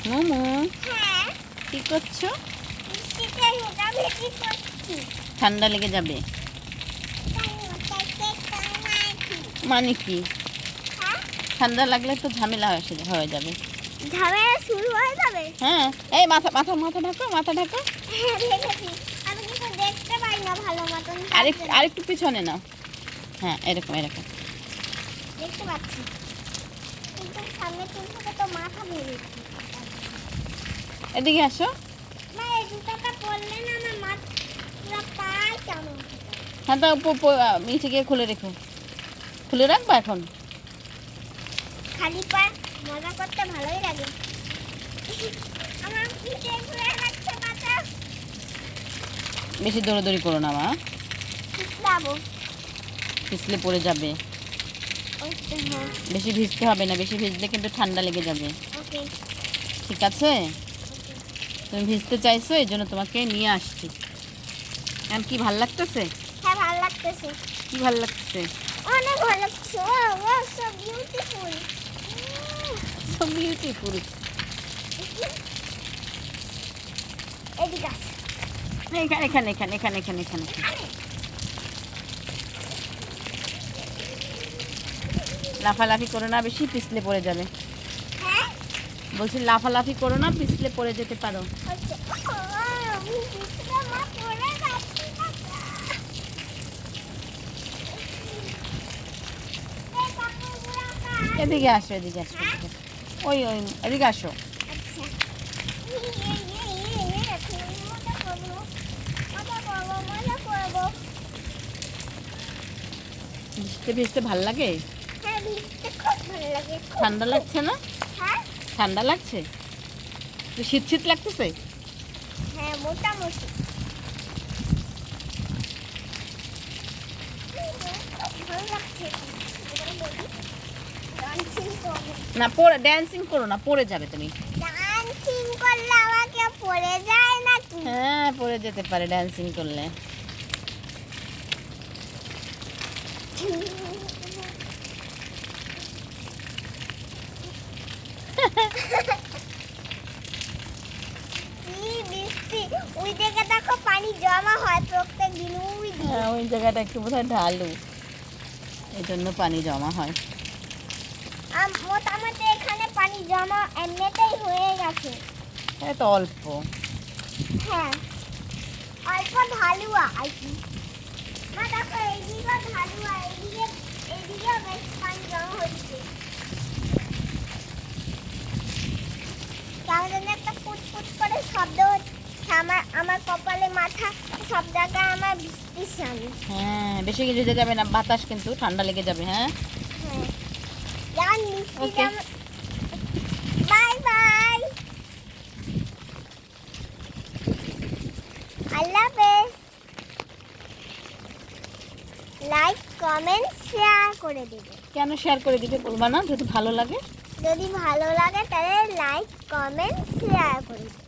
মোমো হ্যাঁ কি করছো? বৃষ্টিতে ভেজাভেজি করছি। ঠান্ডা লেগে যাবে মানে কি? হ্যাঁ ঠান্ডা লাগলে তো ঝামেলা হয়ে যাবে। ঝামেলা শুরু হয়ে যাবে। হ্যাঁ এই মাথা মাথা মাথা ঢাকো, মাথা ঢাকো। হ্যাঁ দেখেছি, আমি কিন্তু দেখতে পাই না ভালো মতন। আরেকটু পিছনে নাও। হ্যাঁ এরকম এরকম। দেখতে পাচ্ছি কিন্তু সামনে চুল থেকে তো মাথা বেরিয়েছে। এদিকে আসো। মা এই জুতাটা পরলে না আমার মাথা পুরো পায় কেমন হ্যাঁ তা নিচে গিয়ে খুলে রেখো। খুলে রাখবা এখন। খালি পা মজা করতে ভালোই লাগে। আমার পিঠে ঘুরে যাচ্ছে মাথা। বেশি দৌড়াদৌড়ি করো না মা, পিছলাবো। পিছলে পড়ে যাবে। ওকে হ্যাঁ বেশি ভিজতে হবে না, বেশি ভিজলে কিন্তু ঠান্ডা লেগে যাবে। ওকে ঠিক আছে? তুমি ভিজতে চাইছো, এই জন্য তোমাকে নিয়ে আসছি। এখন কি ভাল লাগতেছে? হ্যাঁ ভালো লাগতেছে, কি ভাল লাগতেছে? অনেক ভালো লাগছে। ও সো বিউটিফুল। So beautiful. এদিকে আসো। এখানে এখানে এখানে এখানে এখানে এখানে লাফালাফি করো না বেশি, পিছলে পড়ে যাবে। হ্যাঁ বলছি লাফালাফি করো না, পিছলে পড়ে যেতে পারো। হচ্ছে আমি পিছলে মা পড়ে যাচ্ছি না। এই কাপড়গুলো কার? এদিকে আসো, এদিকে আসো, এদিকে আসো। ওই ওই এদিকে আসো। আচ্ছা মজা করবো, মজা করবো, মজা করবো। ভিজতে ভিজতে ভাল লাগে? হ্যাঁ ভিজতে খুব ভালো লাগে, খুব। ঠান্ডা লাগছে না? হ্যাঁ ঠান্ডা লাগছে? তো শীত শীত লাগতেছে? হ্যাঁ মোটামুটি খুব ভালো লাগছে। এবারে বলি ডান্সিং করবো। না পড়ে ড্যান্সিং করো না, পড়ে যাবে তুমি। ডান্সিং করলে আমাকে পড়ে যায় নাকি? হ্যাঁ পড়ে যেতে পারে ড্যান্সিং করলে। কি বৃষ্টি, ওই দিকে দেখো পানি জমা হয় প্রত্যেক দিন ওই দিকে। হ্যাঁ ওই জায়গাটা একটু বোধহয় ঢালু, এই জন্য পানি জমা হয়। মোটামুটি এখানে পানি জমা এমনিতেই হয়ে গেছে। হ্যাঁ তো অল্প। হ্যাঁ অল্প ঢালুয়া আর কি। না দেখো এইদিকে ঢালুয়া, এইদিকে বেশ পানি জমা হচ্ছে। কেমন যেন একটা ফুটফুট করে শব্দ হচ্ছে। আমার কপালে মাথা সব জায়গায় আমার বৃষ্টির সামনে। হ্যাঁ বেশি কিছু যেতে যাবে না, বাতাস কিন্তু ঠান্ডা লেগে যাবে। হ্যাঁ হ্যাঁ যেমন মিষ্টি Okay. যেমন। বাই বাই, আল্লাহ হাফেজ। লাইক কমেন্ট শেয়ার করে দেবে। কেন শেয়ার করে দিতে বলবা না? যদি ভালো লাগে। যদি ভালো লাগে তাহলে লাইক কমেন্ট শেয়ার করে দেবে।